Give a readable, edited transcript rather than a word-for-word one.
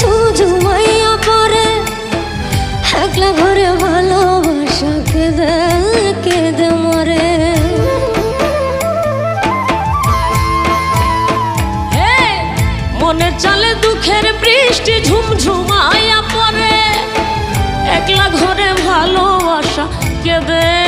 ঝুঝুমাইয়া পরে একলা ঘরে ভালোবাসা কেঁদে কেঁদে মরে। মনে চলে দুঃখের বৃষ্টি ঝুমঝুমাইয়া পরে একলা ঘরে ভালোবাসা কেঁদে